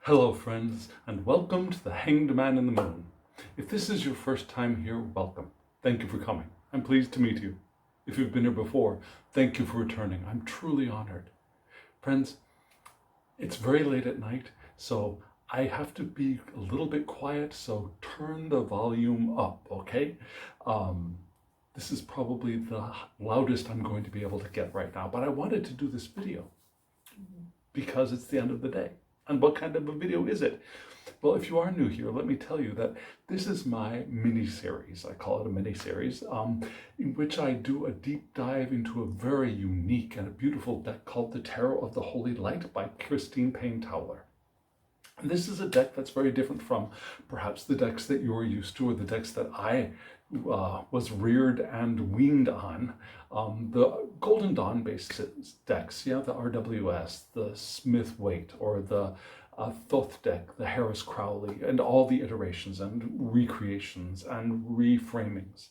Hello friends, and welcome to the Hanged Man in the Moon. If this is your first time here, welcome. Thank you for coming. I'm pleased to meet you. If you've been here before, thank you for returning. I'm truly honored. Friends, it's very late at night, so I have to be a little bit quiet, so turn the volume up, okay? This is probably the loudest I'm going to be able to get right now, but I wanted to do this video because it's the end of the day. And what kind of a video is it? Well, if you are new here, let me tell you that this is my mini-series. I call it a mini-series, in which I do a deep dive into a very unique and a beautiful deck called the Tarot of the Holy Light by Christine Payne-Towler. And this is a deck that's very different from perhaps the decks that you're used to or the decks that I was reared and weaned on. The Golden Dawn based decks, the RWS, the Smith-Waite, or the Thoth deck, the Harris Crowley, and all the iterations and recreations and reframings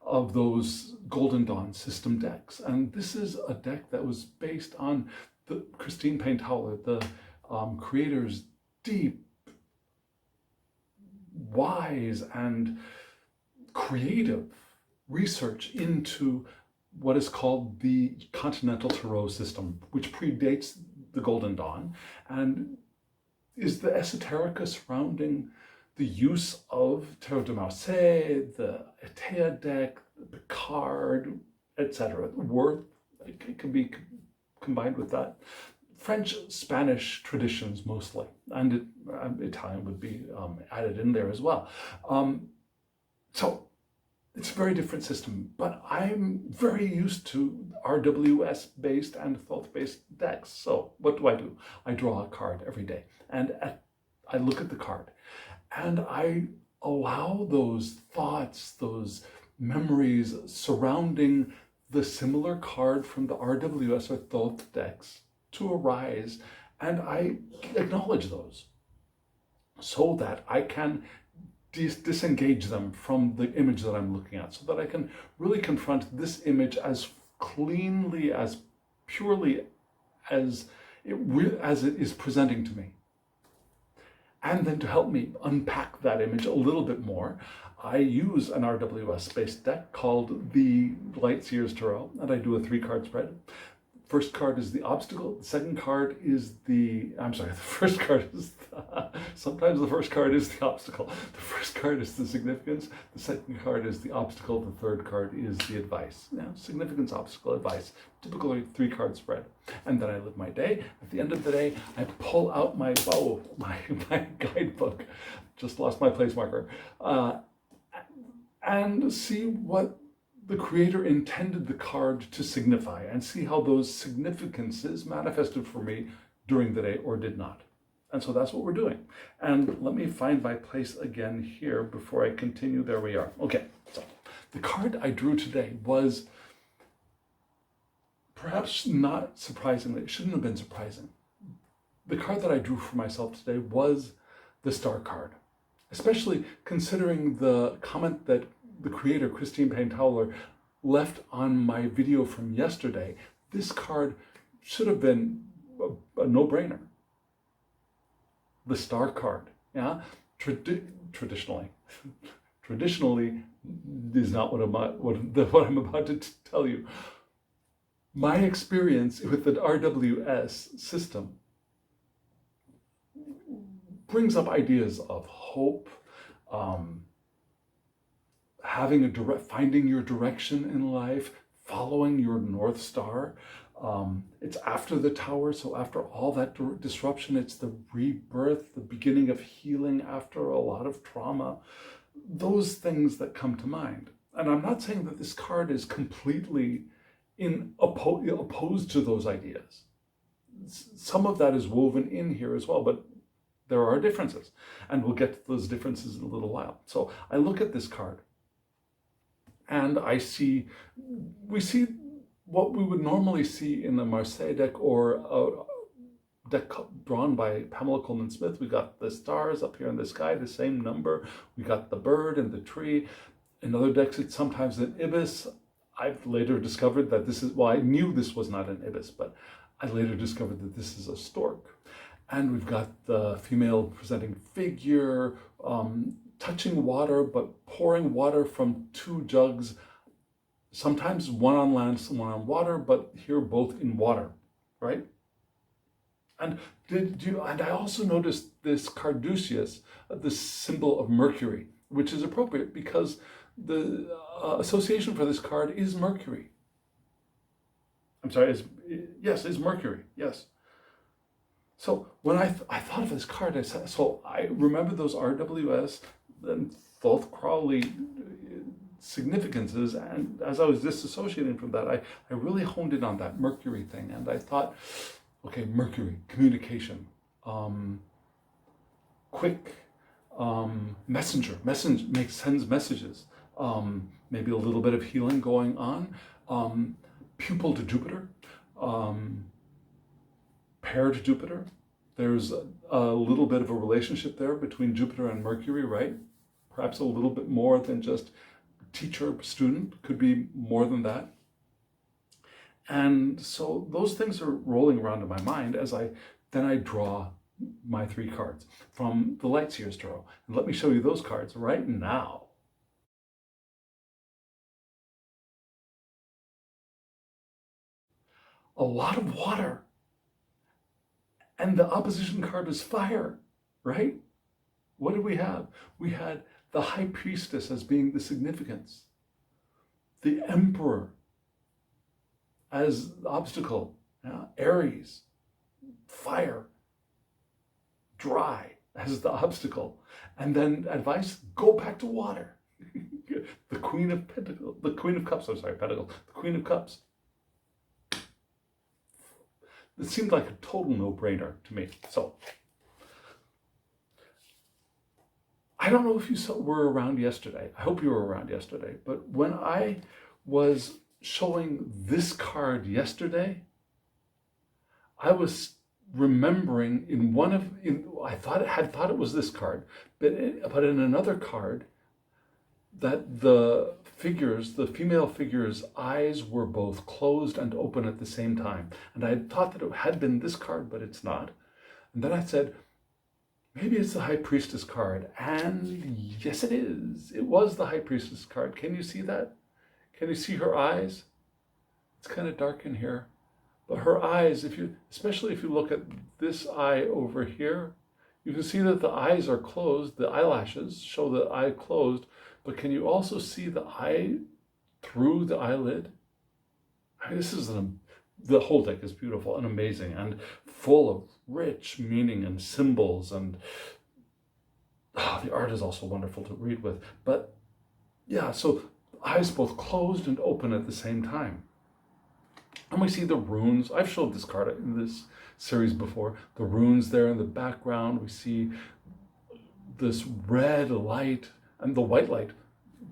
of those Golden Dawn system decks. And this is a deck that was based on the Christine Payne-Towler, the creator's deep, wise, and creative research into what is called the Continental Tarot system, which predates the Golden Dawn and is the esoterica surrounding the use of Tarot de Marseille, the Etea deck, the Picard, etc. Worth, it can be combined with that. French, Spanish traditions mostly, and Italian would be added in there as well. So it's a very different system, but I'm very used to RWS based and Thoth based decks. So what do? I draw a card every day, and I look at the card and I allow those thoughts, those memories surrounding the similar card from the RWS or Thoth decks to arise, and I acknowledge those so that I can disengage them from the image that I'm looking at, so that I can really confront this image as cleanly, as purely as it is presenting to me. And then to help me unpack that image a little bit more, I use an RWS-based deck called the Lightseer's Tarot, and I do a 3-card spread. First card is the obstacle. The second card is sometimes the first card is the obstacle. The first card is the significance. The second card is the obstacle. The third card is the advice. Significance, obstacle, advice. Typically 3-card spread. And then I live my day. At the end of the day, I pull out my guidebook. Just lost my place marker. And see what the creator intended the card to signify, and see how those significances manifested for me during the day or did not. And so that's what we're doing. And let me find my place again here before I continue. There we are. Okay, so the card I drew today was, perhaps not surprisingly, it shouldn't have been surprising. The card that I drew for myself today was the Star card, especially considering the comment that the creator, Christine Payne-Towler, left on my video from yesterday. This card should have been a no-brainer. The Star card, traditionally is not what I'm about to tell you. My experience with the RWS system brings up ideas of hope, finding your direction in life, following your North Star. It's after the tower, so after all that disruption, it's the rebirth, the beginning of healing after a lot of trauma. Those things that come to mind. And I'm not saying that this card is completely opposed to those ideas. Some of that is woven in here as well, but there are differences. And we'll get to those differences in a little while. So I look at this card, and we see what we would normally see in the Marseille deck or a deck drawn by Pamela Coleman Smith. We got the stars up here in the sky, the same number. We got the bird and the tree. In other decks, it's sometimes an ibis. I've later discovered that I knew this was not an ibis, but I later discovered that this is a stork. And we've got the female presenting figure touching water, but pouring water from two jugs, sometimes one on land, one on water, but here both in water, right? And and I also noticed this caduceus, this symbol of Mercury, which is appropriate because the association for this card is Mercury. I'm sorry, is Mercury, yes. So when I thought of this card, I remember those RWS and Thoth Crowley significances, and as I was disassociating from that, I really honed in on that Mercury thing, and I thought, okay, Mercury, communication, quick, messenger, sends messages, maybe a little bit of healing going on, pupil to Jupiter, pair to Jupiter. There's a little bit of a relationship there between Jupiter and Mercury, right? Perhaps a little bit more than just teacher, student, could be more than that. And so those things are rolling around in my mind as I draw my 3 cards from the Light Seers Tarot. And let me show you those cards right now. A lot of water. And the opposition card is fire, right? What did we have? We had the High Priestess as being the significance, the Emperor as the obstacle, Aries, fire, dry as the obstacle, and then advice, go back to water. The Queen of Pentacles, the Queen of Cups, the Queen of Cups. It seemed like a total no-brainer to me. So, I don't know if you were around yesterday. I hope you were around yesterday. But when I was showing this card yesterday, I was remembering I thought it was this card, but in another card, that the female figure's eyes were both closed and open at the same time. And I thought that it had been this card, but it's not. And then I said, maybe it's the High Priestess card. And yes, it is. It was the High Priestess card. Can you see that? Can you see her eyes? It's kind of dark in here. But her eyes, especially if you look at this eye over here, you can see that the eyes are closed. The eyelashes show the eye closed. But can you also see the eye through the eyelid? I mean, the whole deck is beautiful and amazing and full of rich meaning and symbols, and the art is also wonderful to read with. But yeah, so eyes both closed and open at the same time. And we see the runes. I've showed this card in this series before. The runes there in the background. We see this red light and the white light,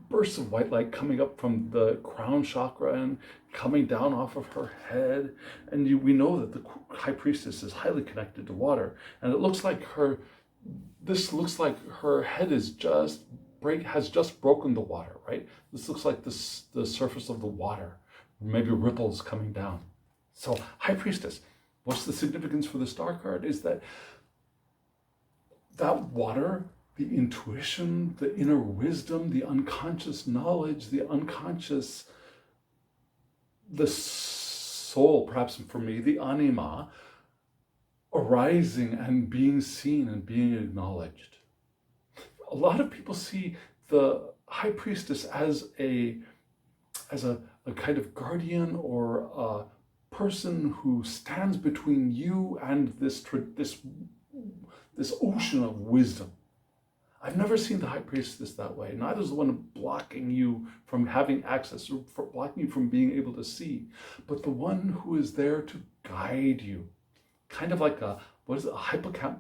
bursts of white light coming up from the crown chakra and coming down off of her head. And we know that the High Priestess is highly connected to water. And it looks like her head has just broken the water, right? This looks like the surface of the water, maybe ripples coming down. So High Priestess, what's the significance for the star card is that water, the intuition, the inner wisdom, the unconscious knowledge, the soul, perhaps for me, the anima, arising and being seen and being acknowledged. A lot of people see the High Priestess as a kind of guardian or a person who stands between you and this ocean of wisdom. I've never seen the High Priestess that way. Neither is the one blocking you from having access or blocking you from being able to see, but the one who is there to guide you. Kind of like a hippocamp.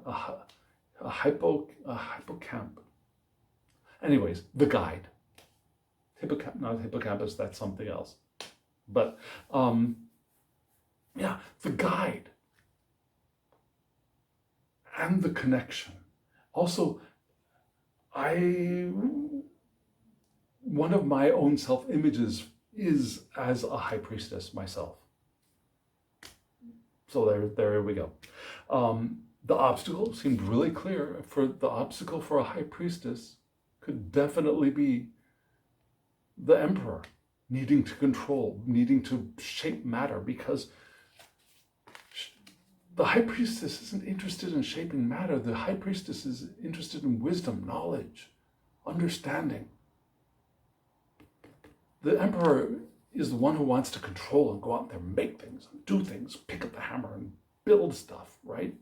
Anyways, the guide. Not hippocampus, that's something else. But the guide and the connection. Also, one of my own self-images is as a High Priestess myself. So there we go. The obstacle seemed really clear. The obstacle for a high priestess could definitely be the emperor needing to control, needing to shape matter, because the high priestess isn't interested in shaping matter. The high priestess is interested in wisdom, knowledge, understanding. The emperor is the one who wants to control and go out there and make things, and do things, pick up the hammer and build stuff, right?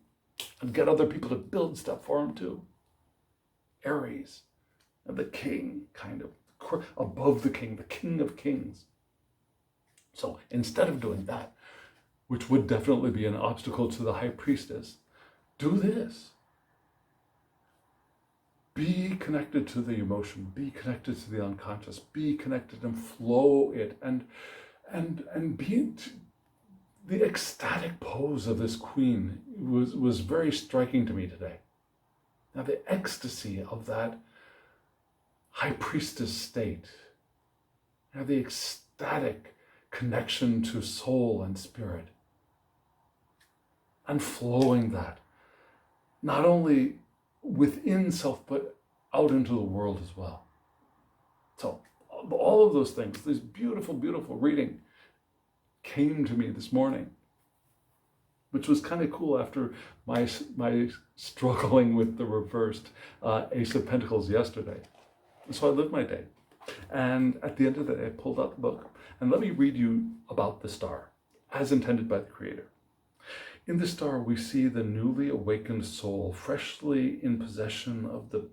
And get other people to build stuff for him too. Ares, and the king, kind of above the king of kings. So instead of doing that, which would definitely be an obstacle to the high priestess, do this. Be connected to the emotion, be connected to the unconscious, be connected and flow it, and be the ecstatic pose of this queen was very striking to me today. Now the ecstasy of that high priestess state, now the ecstatic connection to soul and spirit, and flowing that, not only within self, but out into the world as well. So all of those things, this beautiful, beautiful reading came to me this morning, which was kind of cool after my struggling with the reversed Ace of Pentacles yesterday. So I lived my day. And at the end of the day, I pulled out the book. And let me read you about the star, as intended by the Creator. In the star, we see the newly awakened soul, freshly in possession of the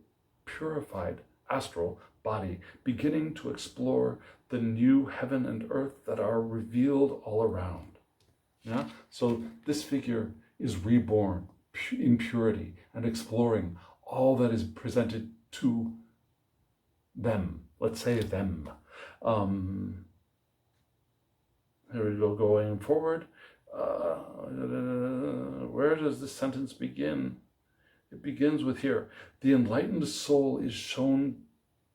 purified astral body, beginning to explore the new heaven and earth that are revealed all around. Yeah? So this figure is reborn in purity and exploring all that is presented to them. Let's say them. Here we go, going forward. Where does this sentence begin? It begins with here. The enlightened soul is shown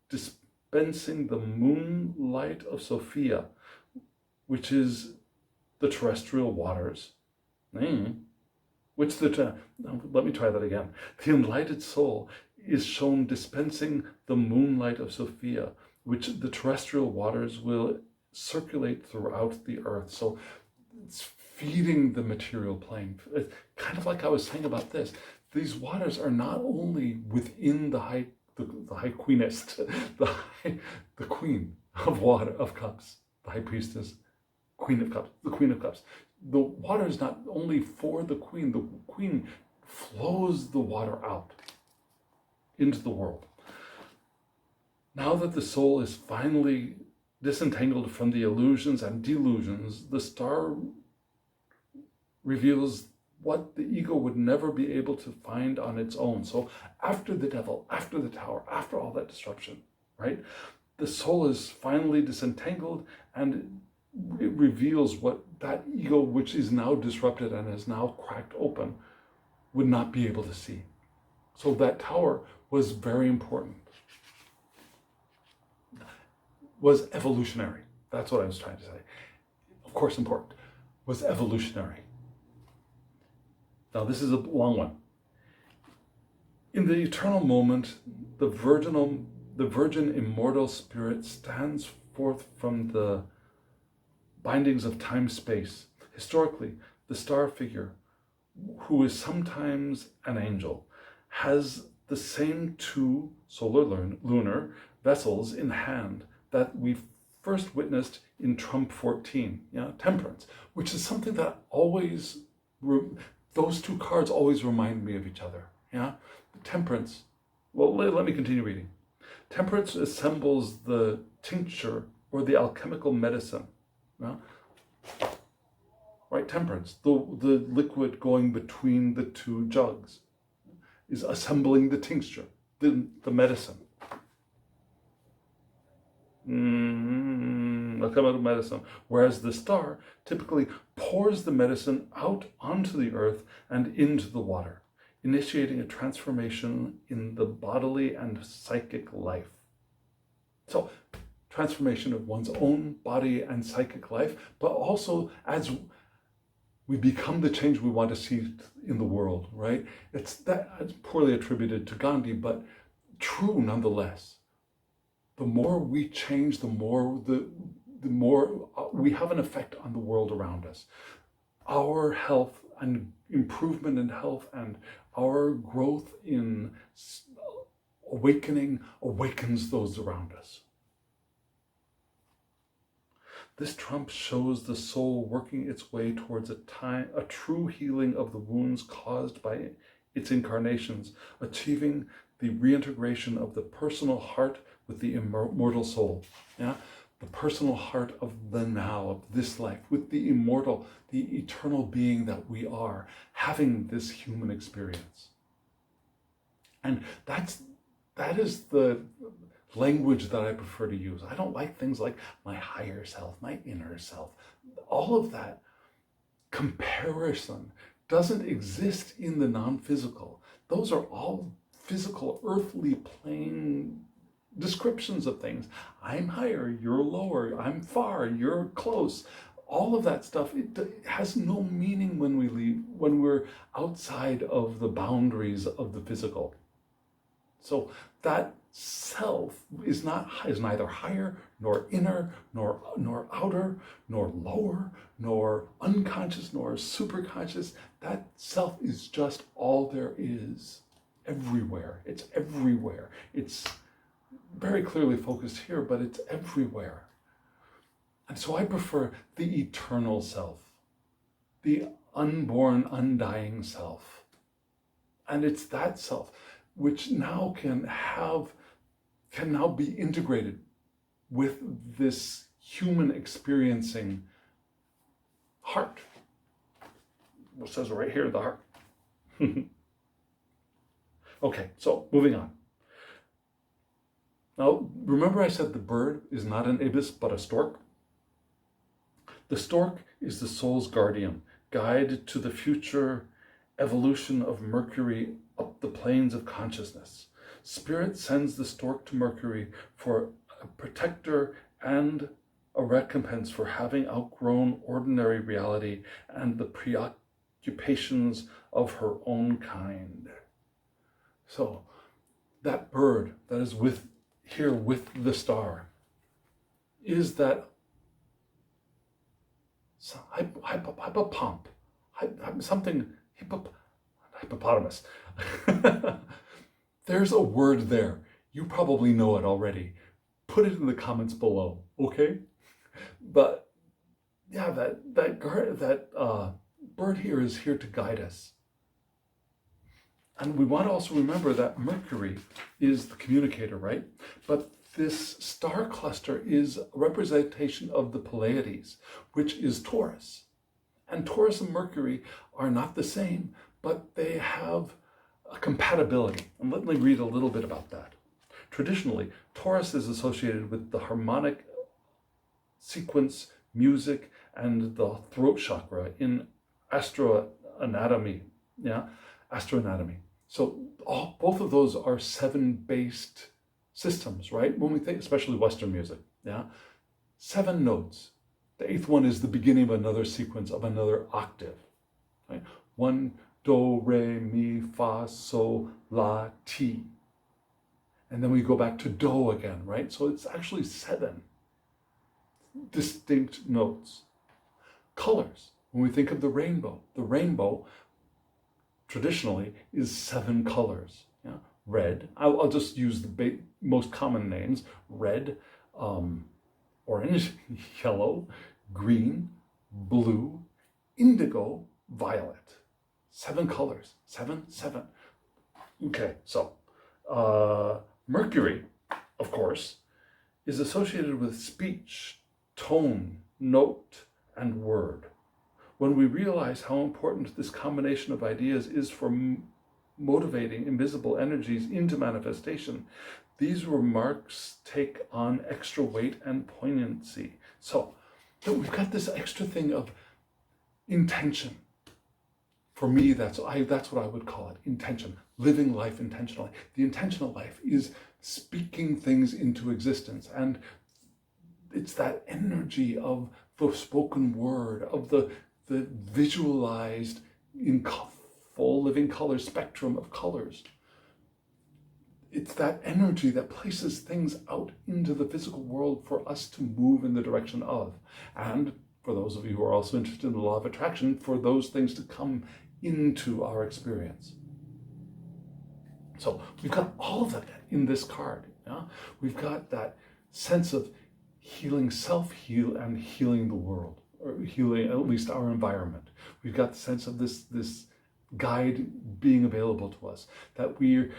dispensing the moonlight of Sophia, which is the terrestrial waters. Let me try that again. The enlightened soul is shown dispensing the moonlight of Sophia, which the terrestrial waters will circulate throughout the earth. So it's feeding the material plane. It's kind of like I was saying about this. These waters are not only within the high queeness, the queen of water, of cups, the high priestess, queen of cups, the queen of cups. The water is not only for the queen flows the water out into the world. Now that the soul is finally disentangled from the illusions and delusions, the star reveals what the ego would never be able to find on its own. So after the devil, after the tower, after all that disruption, right? The soul is finally disentangled, and it reveals what that ego, which is now disrupted and is now cracked open, would not be able to see. So that tower was very important. Was evolutionary. That's what I was trying to say. Of course, important. Was evolutionary. Now, this is a long one. In the eternal moment, the virgin immortal spirit stands forth from the bindings of time-space. Historically, the star figure, who is sometimes an angel, has the same two solar-lunar vessels in hand that we first witnessed in Trump 14, temperance, which is something that always, those two cards always remind me of each other. Temperance, well, let me continue reading. Temperance assembles the tincture or the alchemical medicine. Right, temperance, the liquid going between the two jugs, is assembling the tincture, the medicine. Alchemical medicine. Whereas the star typically pours the medicine out onto the earth and into the water, initiating a transformation in the bodily and psychic life. So, transformation of one's own body and psychic life, but also as we become the change we want to see in the world, right? It's poorly attributed to Gandhi, but true nonetheless. The more we change, the more we have an effect on the world around us. Our health and improvement in health and our growth in awakening awakens those around us. This trump shows the soul working its way towards a true healing of the wounds caused by its incarnations, achieving the reintegration of the personal heart with the immortal soul. Yeah? The personal heart of the now, of this life, with the immortal, the eternal being that we are, having this human experience. And that is the language that I prefer to use. I don't like things like my higher self, my inner self. All of that comparison doesn't exist in the non-physical. Those are all physical, earthly plane descriptions of things. I'm higher, you're lower, I'm far, you're close. All of that stuff, it has no meaning when we're outside of the boundaries of the physical. So that self is neither higher, nor inner, nor outer, nor lower, nor unconscious, nor superconscious. That self is just all there is, everywhere. It's everywhere. It's very clearly focused here, but it's everywhere. And so I prefer the eternal self, the unborn, undying self. And it's that self which now can now be integrated with this human experiencing heart. It says right here, the heart. Okay, so moving on. Now, remember I said the bird is not an ibis, but a stork? The stork is the soul's guardian, guide to the future evolution of Mercury up the planes of consciousness. Spirit sends the stork to Mercury for a protector and a recompense for having outgrown ordinary reality and the preoccupations of her own kind. So, that bird that is here with the star is that hippopotamus. There's a word there. You probably know it already. Put it in the comments below, okay? But yeah, that bird here is here to guide us. And we want to also remember that Mercury is the communicator, right? But this star cluster is a representation of the Pleiades, which is Taurus. And Taurus and Mercury are not the same, but they have a compatibility. And let me read a little bit about that. Traditionally, Taurus is associated with the harmonic sequence, music, and the throat chakra in astroanatomy. Yeah, astroanatomy. So both of those are 7-based systems, right? When we think, especially Western music, yeah, 7 notes. The 8th one is the beginning of another sequence of another octave, right? 1, do, re, mi, fa, sol, la, ti. And then we go back to do again, right? So it's actually 7 distinct notes. Colors. When we think of the rainbow traditionally is 7 colors. Yeah? Red. I'll just use the most common names. Red, orange, yellow, green, blue, indigo, violet. 7 colors. 7, 7. Okay, so Mercury, of course, is associated with speech, tone, note, and word. When we realize how important this combination of ideas is for motivating invisible energies into manifestation, these remarks take on extra weight and poignancy. So we've got this extra thing of intention. For me, that's what I would call it, intention, living life intentionally. The intentional life is speaking things into existence, and it's that energy of the spoken word, of the the visualized in full living color spectrum of colors. It's that energy that places things out into the physical world for us to move in the direction of. And for those of you who are also interested in the law of attraction, for those things to come into our experience. So we've got all of that in this card. Yeah? We've got that sense of healing self-heal and healing the world, or healing at least our environment. We've got the sense of this guide being available to us, that we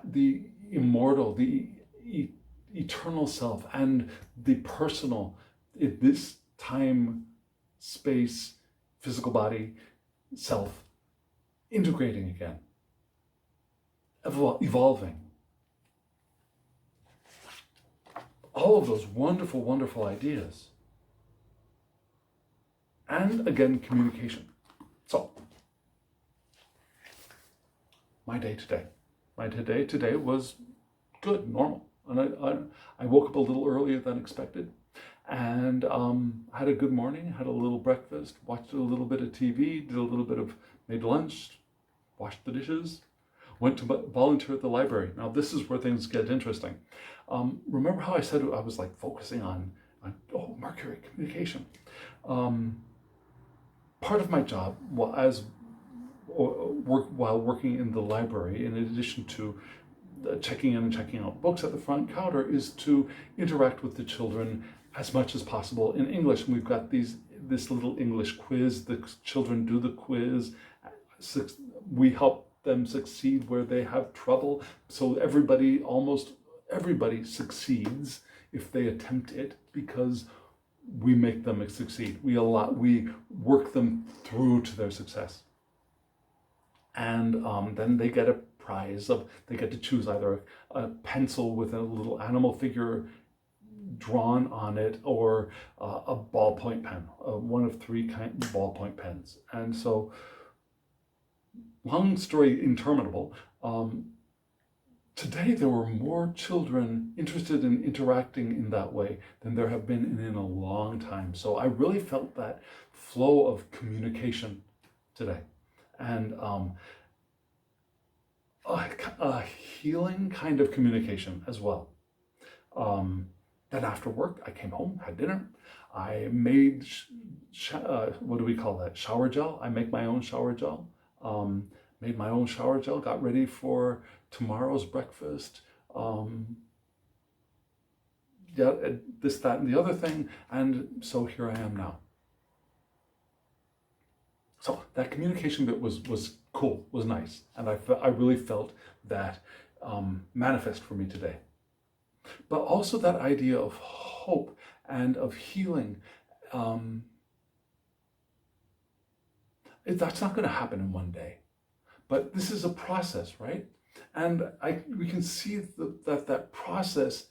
the immortal, the eternal self, and the personal, in this time, space, physical body self, integrating again, evolving. All of those wonderful, wonderful ideas. And again, communication. So, my day today was good, normal. And I woke up a little earlier than expected, and had a good morning, had a little breakfast, watched a little bit of TV, made lunch, washed the dishes, went to volunteer at the library. Now this is where things get interesting. Remember how I said I was like focusing on Mercury, communication. Part of my job while working in the library, in addition to checking in and checking out books at the front counter, is to interact with the children as much as possible in English. And we've got this little English quiz. The children do the quiz. We help them succeed where they have trouble. So almost everybody succeeds if they attempt it, because we make them succeed. We work them through to their success. And then they get a prize they get to choose either a pencil with a little animal figure drawn on it, or a ballpoint pen, one of 3 ballpoint pens. And so, long story interminable, today there were more children interested in interacting in that way than there have been in a long time. So I really felt that flow of communication today. And a healing kind of communication as well. Then after work, I came home, had dinner. I made, what do we call that? Shower gel. I make my own shower gel. Made my own shower gel, got ready for tomorrow's breakfast. This, that, and the other thing. And so here I am now. So that communication bit was cool, was nice. And I really felt that manifest for me today. But also that idea of hope and of healing, that's not going to happen in one day. But this is a process, right? And we can see that process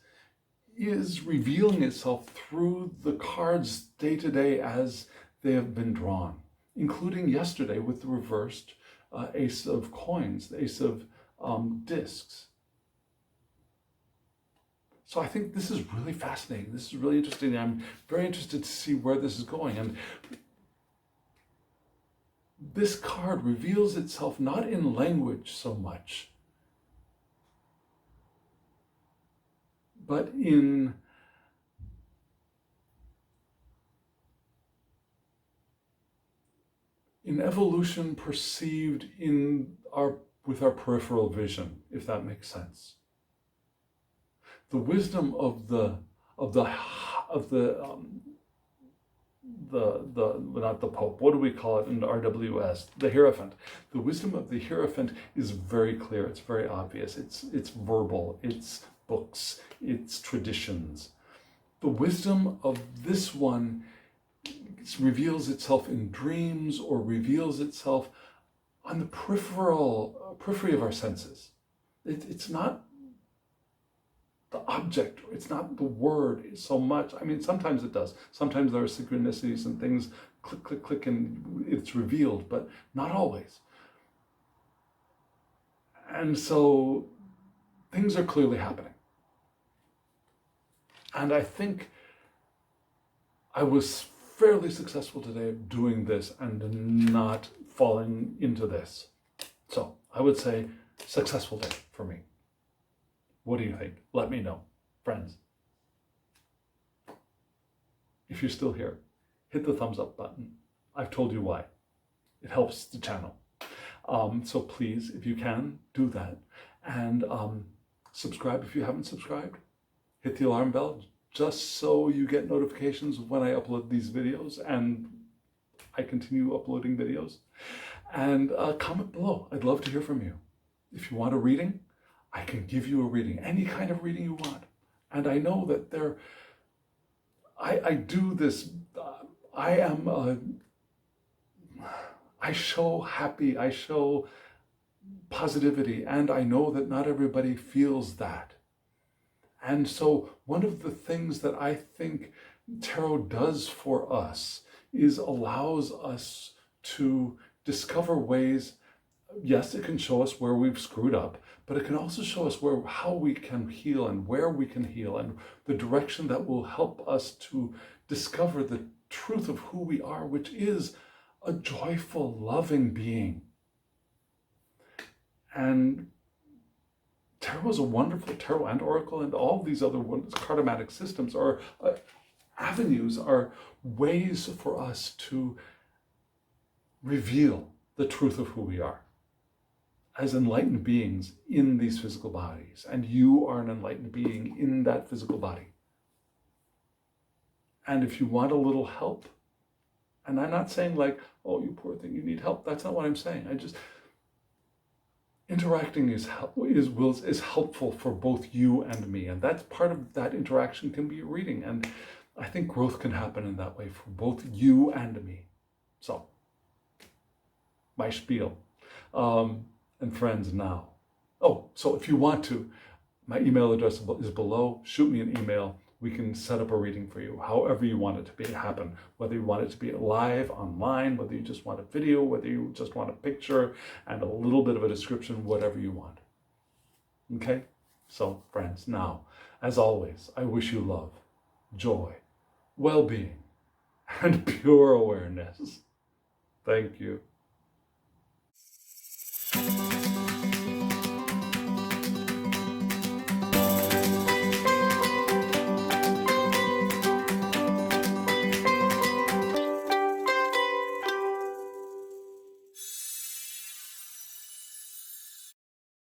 is revealing itself through the cards day to day as they have been drawn, including yesterday with the reversed Ace of Coins, the Ace of Discs. So I think this is really fascinating. This is really interesting. I'm very interested to see where this is going. And this card reveals itself not in language so much, but in evolution perceived with our peripheral vision, if that makes sense. The wisdom of not the Pope, what do we call it in RWS? The Hierophant. The wisdom of the Hierophant is very clear, it's very obvious, it's verbal, it's books, it's traditions. The wisdom of this one reveals itself in dreams, or reveals itself on the periphery of our senses. It's not the object, it's not the word so much. I mean, sometimes it does. Sometimes there are synchronicities and things click, click, click, and it's revealed, but not always. And so things are clearly happening. And I think I was fairly successful today of doing this and not falling into this. So I would say successful day for me. What do you think? Let me know, friends. If you're still here, hit the thumbs up button. I've told you why. It helps the channel. So please, if you can, do that. And subscribe if you haven't subscribed. Hit the alarm bell just so you get notifications when I upload these videos and I continue uploading videos. And comment below. I'd love to hear from you. If you want a reading, I can give you a reading, any kind of reading you want. And I know that I do this, I show happy, I show positivity, and I know that not everybody feels that. And so one of the things that I think tarot does for us is allows us to discover ways. Yes, it can show us where we've screwed up, but it can also show us how we can heal and where we can heal and the direction that will help us to discover the truth of who we are, which is a joyful, loving being. And tarot is a wonderful, tarot and oracle and all these other cartomatic systems are avenues, are ways for us to reveal the truth of who we are as enlightened beings in these physical bodies. And you are an enlightened being in that physical body. And if you want a little help, and I'm not saying like, oh, you poor thing, you need help. That's not what I'm saying. Interacting is helpful for both you and me. And that's part of that interaction can be a reading. And I think growth can happen in that way for both you and me. So, my spiel. And friends now. Oh, so if you want to, my email address is below. Shoot me an email. We can set up a reading for you, however you want it to happen. Whether you want it to be live, online, whether you just want a video, whether you just want a picture and a little bit of a description, whatever you want. Okay? So, friends, now, as always, I wish you love, joy, well-being, and pure awareness. Thank you.